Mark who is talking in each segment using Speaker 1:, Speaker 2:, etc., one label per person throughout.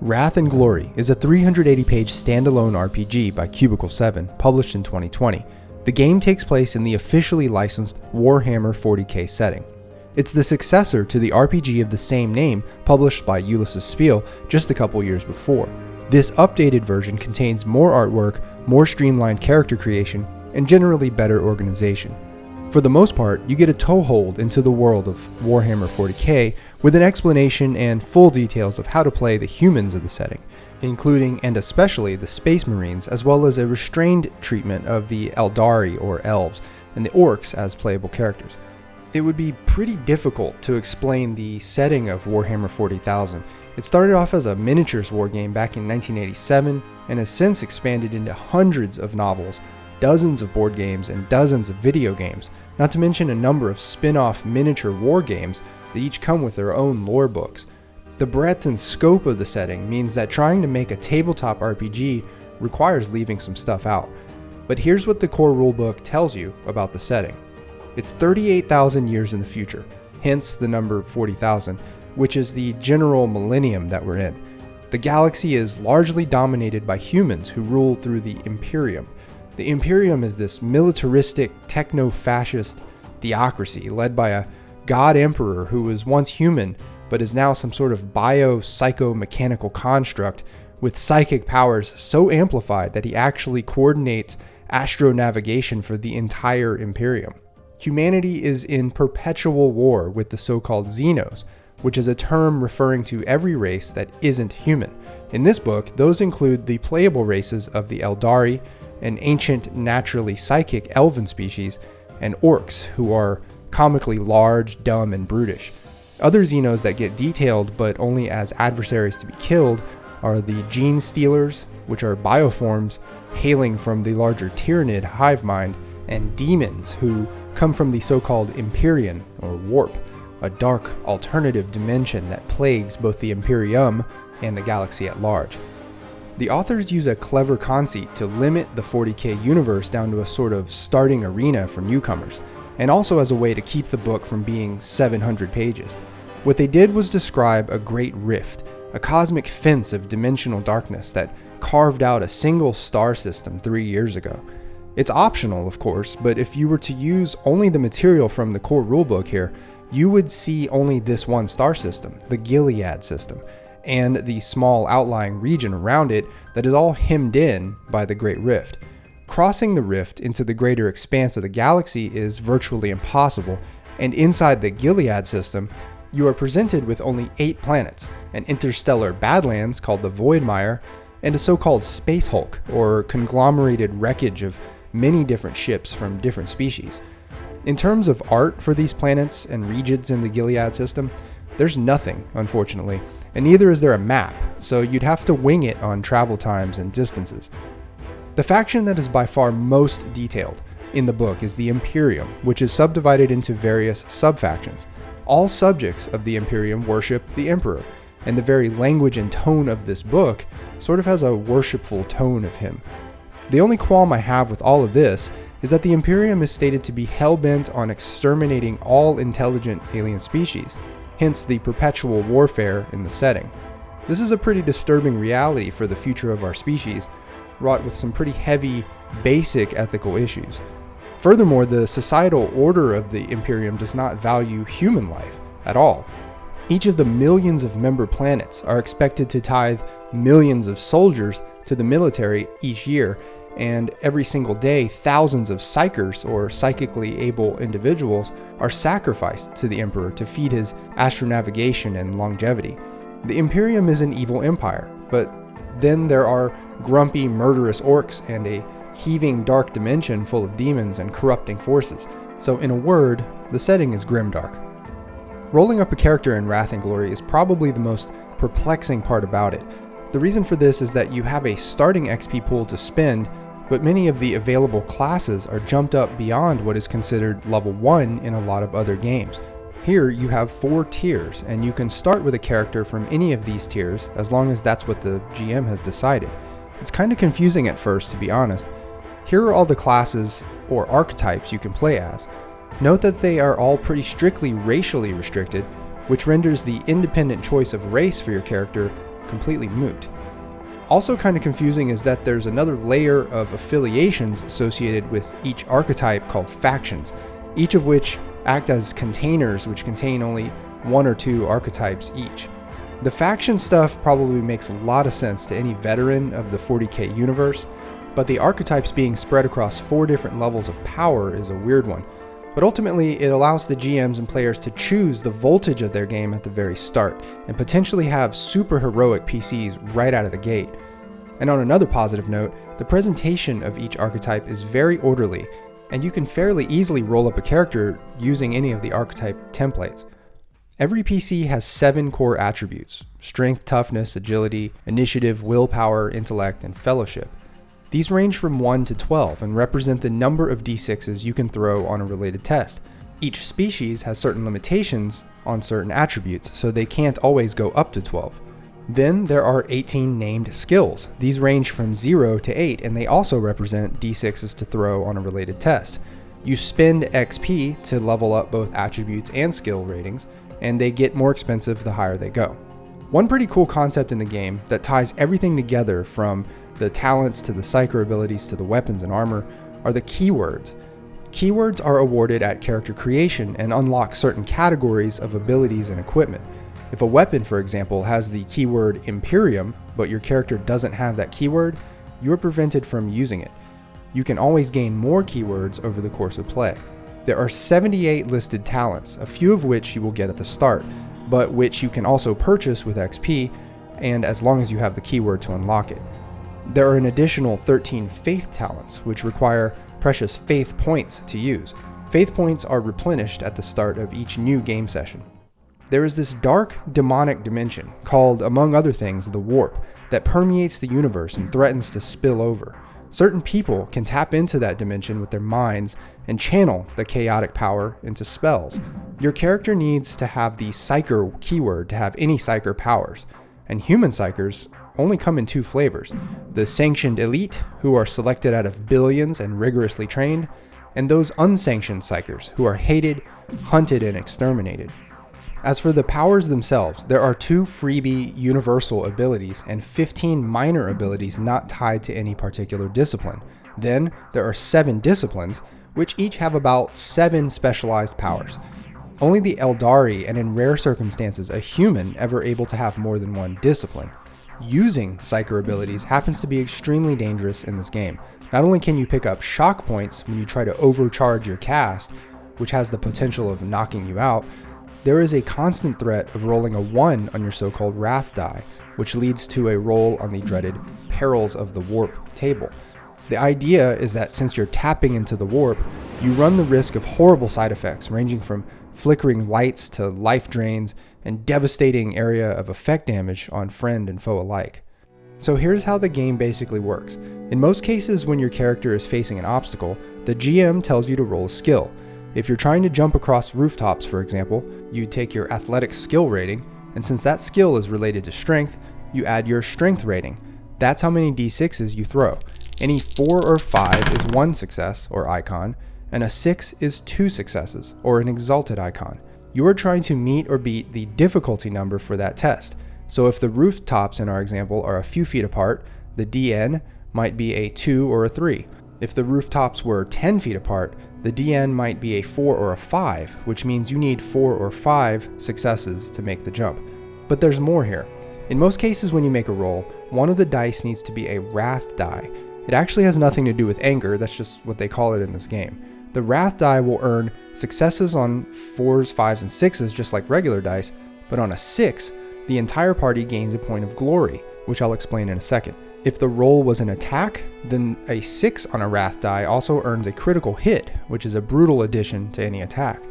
Speaker 1: Wrath and Glory is a 380-page standalone RPG by Cubicle 7, published in 2020. The game takes place in the officially licensed Warhammer 40k setting. It's the successor to the RPG of the same name published by Ulisses Spiele just a couple years before. This updated version contains more artwork, more streamlined character creation, and generally better organization. For the most part, you get a toehold into the world of Warhammer 40k with an explanation and full details of how to play the humans of the setting, including and especially the Space Marines, as well as a restrained treatment of the Eldari or Elves and the Orcs as playable characters. It would be pretty difficult to explain the setting of Warhammer 40,000. It started off as a miniatures wargame back in 1987 and has since expanded into hundreds of novels, dozens of board games, and dozens of video games, not to mention a number of spin-off miniature war games that each come with their own lore books. The breadth and scope of the setting means that trying to make a tabletop RPG requires leaving some stuff out. But here's what the core rulebook tells you about the setting. It's 38,000 years in the future, hence the number 40,000, which is the general millennium that we're in. The galaxy is largely dominated by humans who rule through the Imperium. The Imperium is this militaristic, techno-fascist theocracy led by a god emperor who was once human but is now some sort of bio-psycho-mechanical construct with psychic powers so amplified that he actually coordinates astronavigation for the entire Imperium. Humanity is in perpetual war with the so-called Xenos, which is a term referring to every race that isn't human. In this book, those include the playable races of the Eldari, an ancient, naturally psychic elven species, and orcs, who are comically large, dumb, and brutish. Other Xenos that get detailed but only as adversaries to be killed are the Gene Stealers, which are bioforms hailing from the larger Tyranid hive mind, and demons, who come from the so-called Imperium, or Warp, a dark alternative dimension that plagues both the Imperium and the galaxy at large. The authors use a clever conceit to limit the 40k universe down to a sort of starting arena for newcomers, and also as a way to keep the book from being 700 pages. What they did was describe a great rift, a cosmic fence of dimensional darkness that carved out a single star system 3 years ago. It's optional, of course, but if you were to use only the material from the core rulebook here, you would see only this one star system, the Gilead system, and the small outlying region around it that is all hemmed in by the Great Rift. Crossing the rift into the greater expanse of the galaxy is virtually impossible, and inside the Gilead system, you are presented with only 8 planets, an interstellar badlands called the Voidmire, and a so-called Space Hulk, or conglomerated wreckage of many different ships from different species. In terms of art for these planets and regions in the Gilead system, there's nothing, unfortunately, and neither is there a map, so you'd have to wing it on travel times and distances. The faction that is by far most detailed in the book is the Imperium, which is subdivided into various sub-factions. All subjects of the Imperium worship the Emperor, and the very language and tone of this book sort of has a worshipful tone of him. The only qualm I have with all of this is that the Imperium is stated to be hell-bent on exterminating all intelligent alien species, hence the perpetual warfare in the setting. This is a pretty disturbing reality for the future of our species, wrought with some pretty heavy, basic ethical issues. Furthermore, the societal order of the Imperium does not value human life at all. Each of the millions of member planets are expected to tithe millions of soldiers to the military each year, and every single day, thousands of psychers, or psychically able individuals, are sacrificed to the Emperor to feed his astronavigation and longevity. The Imperium is an evil empire, but then there are grumpy, murderous orcs and a heaving dark dimension full of demons and corrupting forces. So in a word, the setting is grimdark. Rolling up a character in Wrath and Glory is probably the most perplexing part about it. The reason for this is that you have a starting XP pool to spend, but many of the available classes are jumped up beyond what is considered level 1 in a lot of other games. Here you have 4 tiers, and you can start with a character from any of these tiers as long as that's what the GM has decided. It's kind of confusing at first, to be honest. Here are all the classes or archetypes you can play as. Note that they are all pretty strictly racially restricted, which renders the independent choice of race for your character completely moot. Also kind of confusing is that there's another layer of affiliations associated with each archetype called factions, each of which act as containers which contain only one or two archetypes each. The faction stuff probably makes a lot of sense to any veteran of the 40k universe, but the archetypes being spread across 4 different levels of power is a weird one. But ultimately, it allows the GMs and players to choose the voltage of their game at the very start, and potentially have super heroic PCs right out of the gate. And on another positive note, the presentation of each archetype is very orderly, and you can fairly easily roll up a character using any of the archetype templates. Every PC has 7 core attributes: strength, toughness, agility, initiative, willpower, intellect, and fellowship. These range from 1 to 12 and represent the number of d6s you can throw on a related test. Each species has certain limitations on certain attributes, so they can't always go up to 12. Then there are 18 named skills. These range from 0 to 8, and they also represent d6s to throw on a related test. You spend XP to level up both attributes and skill ratings, and they get more expensive the higher they go. One pretty cool concept in the game that ties everything together, from the talents to the psyker abilities to the weapons and armor, are the keywords. Keywords are awarded at character creation and unlock certain categories of abilities and equipment. If a weapon, for example, has the keyword Imperium, but your character doesn't have that keyword, you're prevented from using it. You can always gain more keywords over the course of play. There are 78 listed talents, a few of which you will get at the start, but which you can also purchase with XP, and as long as you have the keyword to unlock it. There are an additional 13 faith talents, which require precious faith points to use. Faith points are replenished at the start of each new game session. There is this dark, demonic dimension, called, among other things, the Warp, that permeates the universe and threatens to spill over. Certain people can tap into that dimension with their minds and channel the chaotic power into spells. Your character needs to have the Psyker keyword to have any Psyker powers, and human Psykers only come in 2 flavors: the sanctioned elite, who are selected out of billions and rigorously trained, and those unsanctioned Psykers, who are hated, hunted, and exterminated. As for the powers themselves, there are 2 freebie universal abilities and 15 minor abilities not tied to any particular discipline. Then there are 7 disciplines, which each have about 7 specialized powers. Only the Eldari, and in rare circumstances a human, ever able to have more than 1 discipline. Using Psyker abilities happens to be extremely dangerous in this game. Not only can you pick up shock points when you try to overcharge your cast, which has the potential of knocking you out, there is a constant threat of rolling a 1 on your so-called Wrath die, which leads to a roll on the dreaded Perils of the Warp table. The idea is that since you're tapping into the warp, you run the risk of horrible side effects ranging from flickering lights to life drains and devastating area of effect damage on friend and foe alike. So here's how the game basically works. In most cases, when your character is facing an obstacle, the GM tells you to roll a skill. If you're trying to jump across rooftops, for example, you take your athletics skill rating, and since that skill is related to strength, you add your strength rating. That's how many d6s you throw. Any 4 or 5 is 1 success, or icon, and a 6 is 2 successes, or an exalted icon. You are trying to meet or beat the difficulty number for that test. So if the rooftops in our example are a few feet apart, the DN might be a 2 or a 3. If the rooftops were 10 feet apart, the DN might be a 4 or a 5, which means you need 4 or 5 successes to make the jump. But there's more here. In most cases when you make a roll, one of the dice needs to be a Wrath die. It actually has nothing to do with anger, that's just what they call it in this game. The Wrath die will earn successes on 4s, 5s, and 6s just like regular dice, but on a 6, the entire party gains a point of glory, which I'll explain in a second. If the roll was an attack, then a 6 on a Wrath die also earns a critical hit, which is a brutal addition to any attack.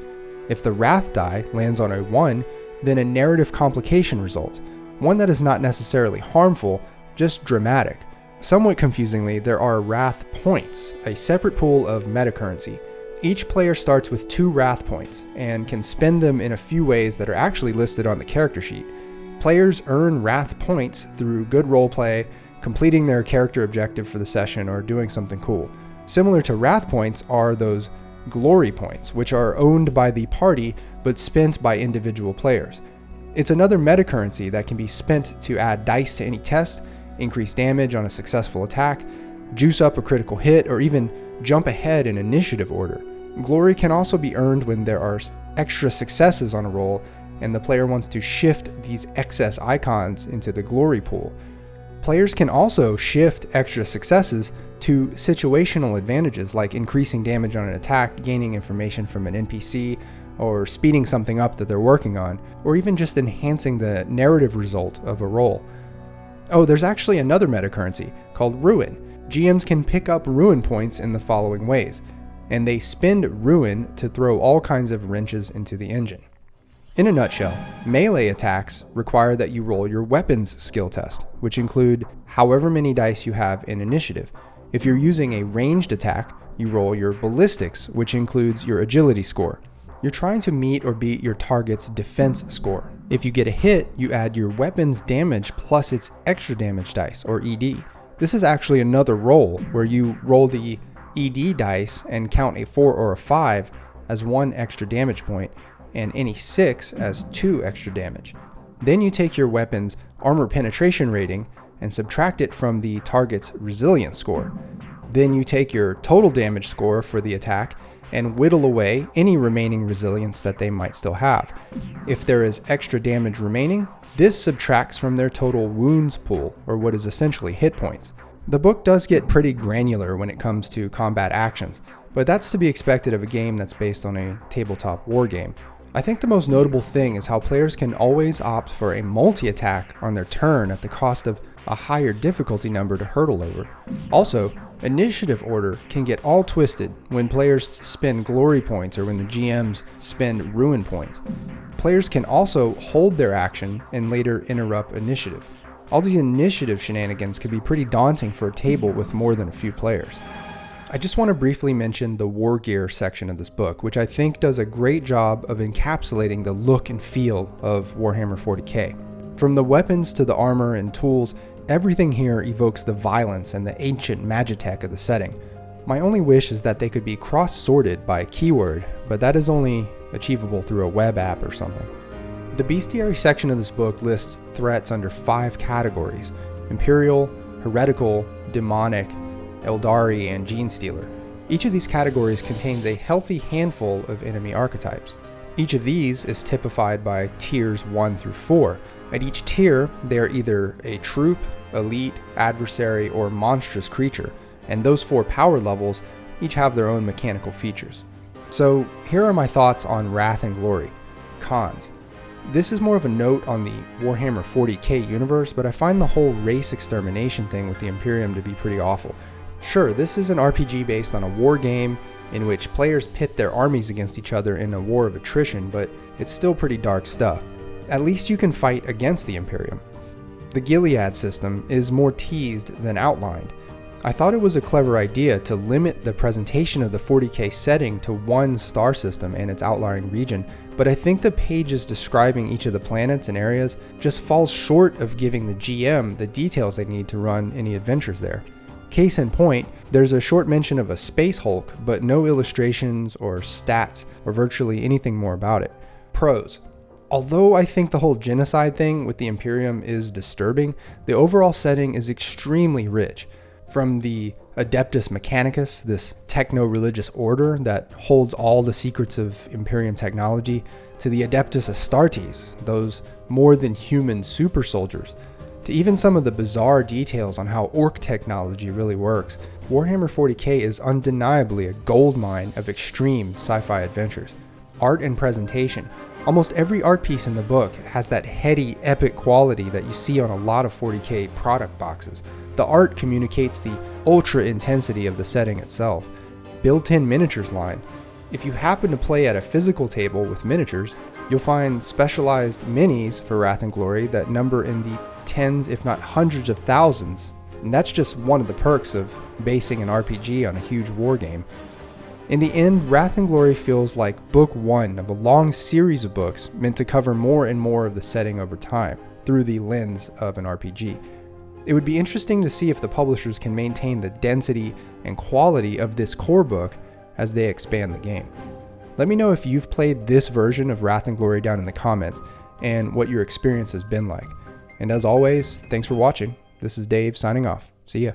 Speaker 1: If the Wrath die lands on a 1, then a narrative complication results, one that is not necessarily harmful, just dramatic. Somewhat confusingly, there are Wrath points, a separate pool of metacurrency. Each player starts with 2 Wrath points, and can spend them in a few ways that are actually listed on the character sheet. Players earn Wrath points through good roleplay, completing their character objective for the session, or doing something cool. Similar to Wrath points are those Glory points, which are owned by the party but spent by individual players. It's another metacurrency that can be spent to add dice to any test, increase damage on a successful attack, juice up a critical hit, or even jump ahead in initiative order. Glory can also be earned when there are extra successes on a roll and the player wants to shift these excess icons into the glory pool. Players can also shift extra successes to situational advantages like increasing damage on an attack, gaining information from an NPC, or speeding something up that they're working on, or even just enhancing the narrative result of a roll. Oh, there's actually another metacurrency called Ruin. GMs can pick up Ruin points in the following ways, and they spend Ruin to throw all kinds of wrenches into the engine. In a nutshell, melee attacks require that you roll your weapons skill test, which include however many dice you have in initiative. If you're using a ranged attack, you roll your ballistics, which includes your agility score. You're trying to meet or beat your target's defense score. If you get a hit, you add your weapon's damage plus its extra damage dice, or ED. This is actually another roll where you roll the ED dice and count a 4 or a 5 as 1 extra damage point, and any 6 as 2 extra damage. Then you take your weapon's armor penetration rating and subtract it from the target's resilience score. Then you take your total damage score for the attack and whittle away any remaining resilience that they might still have. If there is extra damage remaining, this subtracts from their total wounds pool, or what is essentially hit points. The book does get pretty granular when it comes to combat actions, but that's to be expected of a game that's based on a tabletop war game. I think the most notable thing is how players can always opt for a multi-attack on their turn at the cost of a higher difficulty number to hurdle over. Also, initiative order can get all twisted when players spend glory points or when the GMs spend ruin points. Players can also hold their action and later interrupt initiative. All these initiative shenanigans can be pretty daunting for a table with more than a few players. I just want to briefly mention the Wargear section of this book, which I think does a great job of encapsulating the look and feel of Warhammer 40k. From the weapons to the armor and tools, everything here evokes the violence and the ancient magitech of the setting. My only wish is that they could be cross-sorted by keyword, but that is only achievable through a web app or something. The Bestiary section of this book lists threats under 5 categories: Imperial, Heretical, Demonic, Eldari, and Genestealer. Each of these categories contains a healthy handful of enemy archetypes. Each of these is typified by tiers 1 through 4. At each tier, they are either a troop, elite, adversary, or monstrous creature, and those 4 power levels each have their own mechanical features. So here are my thoughts on Wrath and Glory. Cons. This is more of a note on the Warhammer 40k universe, but I find the whole race extermination thing with the Imperium to be pretty awful. Sure, this is an RPG based on a war game in which players pit their armies against each other in a war of attrition, but it's still pretty dark stuff. At least you can fight against the Imperium. The Gilead system is more teased than outlined. I thought it was a clever idea to limit the presentation of the 40k setting to one star system and its outlying region, but I think the pages describing each of the planets and areas just falls short of giving the GM the details they need to run any adventures there. Case in point, there's a short mention of a Space Hulk, but no illustrations or stats or virtually anything more about it. Pros. Although I think the whole genocide thing with the Imperium is disturbing, the overall setting is extremely rich. From the Adeptus Mechanicus, this techno-religious order that holds all the secrets of Imperium technology, to the Adeptus Astartes, those more than human super soldiers, to even some of the bizarre details on how orc technology really works, Warhammer 40k is undeniably a goldmine of extreme sci-fi adventures. Art and presentation. Almost every art piece in the book has that heady, epic quality that you see on a lot of 40k product boxes. The art communicates the ultra intensity of the setting itself. Built-in miniatures line. If you happen to play at a physical table with miniatures, you'll find specialized minis for Wrath and Glory that number in the tens if not hundreds of thousands, and that's just one of the perks of basing an RPG on a huge war game. In the end, Wrath and Glory feels like book 1 of a long series of books meant to cover more and more of the setting over time, through the lens of an RPG. It would be interesting to see if the publishers can maintain the density and quality of this core book as they expand the game. Let me know if you've played this version of Wrath and Glory down in the comments, and what your experience has been like. And as always, thanks for watching. This is Dave signing off. See ya.